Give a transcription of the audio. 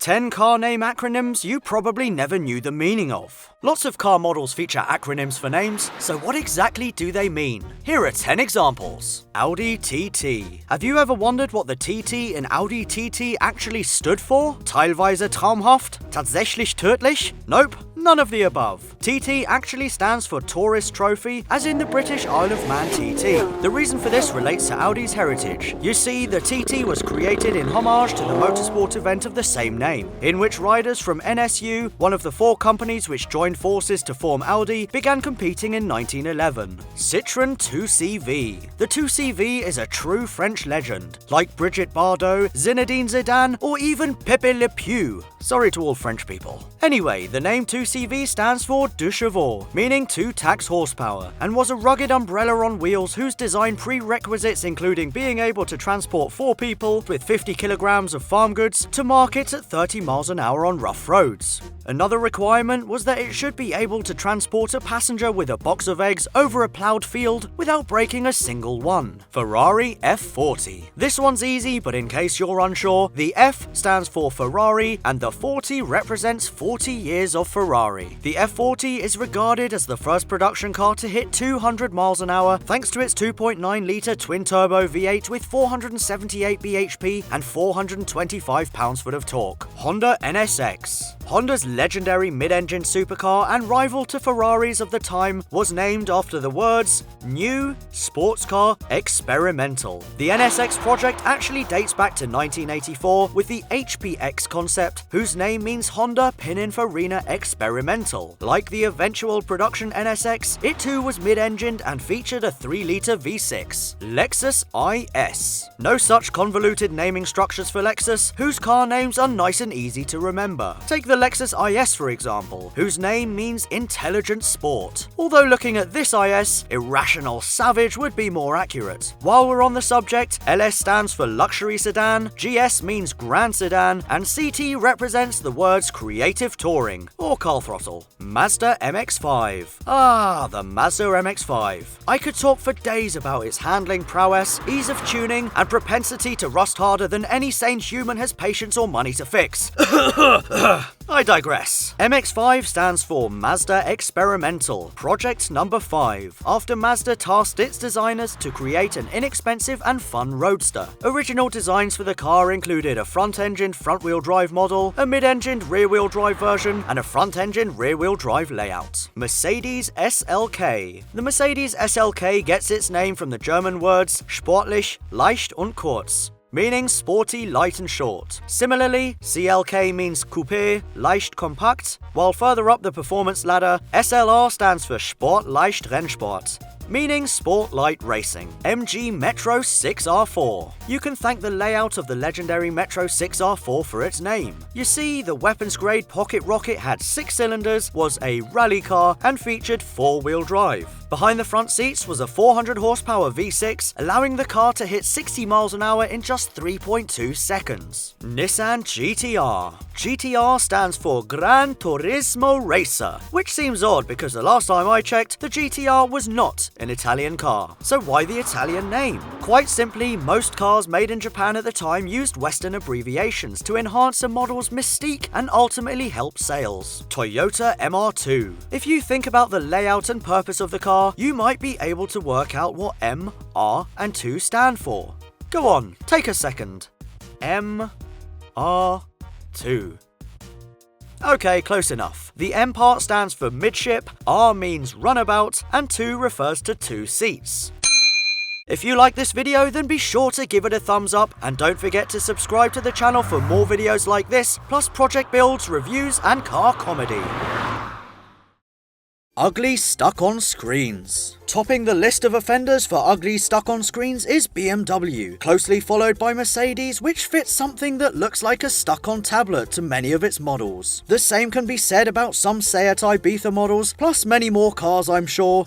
10 car name acronyms you probably never knew the meaning of. Lots of car models feature acronyms for names, so what exactly do they mean? Here are 10 examples. Audi TT. Have you ever wondered what the TT in Audi TT actually stood for? Teilweise traumhaft? Tatsächlich tödlich? Nope. None of the above. TT actually stands for Tourist Trophy, as in the British Isle of Man TT. The reason for this relates to Audi's heritage. You see, the TT was created in homage to the motorsport event of the same name, in which riders from NSU, one of the 4 companies which joined forces to form Audi, began competing in 1911. Citroen 2CV. The 2CV is a true French legend, like Brigitte Bardot, Zinedine Zidane, or even Pepé Le Pew. Sorry to all French people. Anyway, the name 2CV stands for deux chevaux, meaning 2 tax horsepower, and was a rugged umbrella on wheels whose design prerequisites including being able to transport 4 people with 50 kilograms of farm goods to market at 30 miles an hour on rough roads. Another requirement was that it should be able to transport a passenger with a box of eggs over a ploughed field without breaking a single one. Ferrari F40. This one's easy, but in case you're unsure, the F stands for Ferrari and the 40 represents 40 years of Ferrari. The F40 is regarded as the first production car to hit 200 miles an hour thanks to its 2.9-litre twin-turbo V8 with 478 bhp and 425 pounds-foot of torque. Honda NSX. Honda's legendary mid-engine supercar and rival to Ferraris of the time was named after the words New Sports Car Experimental. The NSX project actually dates back to 1984 with the HPX concept, whose name means Honda Pininfarina Experimental. Like the eventual production NSX, it too was mid-engined and featured a 3-litre V6. Lexus IS. No such convoluted naming structures for Lexus, whose car names are nice and easy to remember. Take the Lexus IS for example, whose name means intelligent sport. Although looking at this IS, irrational savage would be more accurate. While we're on the subject, LS stands for luxury sedan, GS means grand sedan, and CT represents the words creative touring, or Car Throttle. Mazda MX-5. Ah, the Mazda MX-5. I could talk for days about its handling prowess, ease of tuning, and propensity to rust harder than any sane human has patience or money to fix. I digress. MX-5 stands for Mazda Experimental, project number 5, after Mazda tasked its designers to create an inexpensive and fun roadster. Original designs for the car included a front-engined front-wheel drive model, a mid-engined rear-wheel drive version, and a front-engined rear-wheel drive layout. Mercedes SLK. The Mercedes SLK gets its name from the German words sportlich, leicht und kurz, meaning sporty, light and short. Similarly, CLK means coupé, leicht compact, while further up the performance ladder, SLR stands for Sport Leicht Rennsport, meaning sport light racing. MG Metro 6R4. You can thank the layout of the legendary Metro 6R4 for its name. You see, the weapons-grade pocket rocket had 6 cylinders, was a rally car, and featured 4-wheel drive. Behind the front seats was a 400 horsepower V6, allowing the car to hit 60 miles an hour in just 3.2 seconds. Nissan GTR. GTR stands for Gran Turismo Racer, which seems odd because the last time I checked, the GTR was not an Italian car. So why the Italian name? Quite simply, most cars made in Japan at the time used Western abbreviations to enhance a model's mystique and ultimately help sales. Toyota MR2. If you think about the layout and purpose of the car, you might be able to work out what M, R, and 2 stand for. Go on, take a second. M, R, 2. Okay, close enough. The M part stands for midship, R means runabout, and 2 refers to 2 seats. If you like this video, then be sure to give it a thumbs up, and don't forget to subscribe to the channel for more videos like this, plus project builds, reviews, and car comedy. Ugly stuck on screens. Topping the list of offenders for ugly stuck on screens is BMW, closely followed by Mercedes, which fits something that looks like a stuck-on tablet to many of its models. The same can be said about some Seat Ibiza models, plus many more cars I'm sure,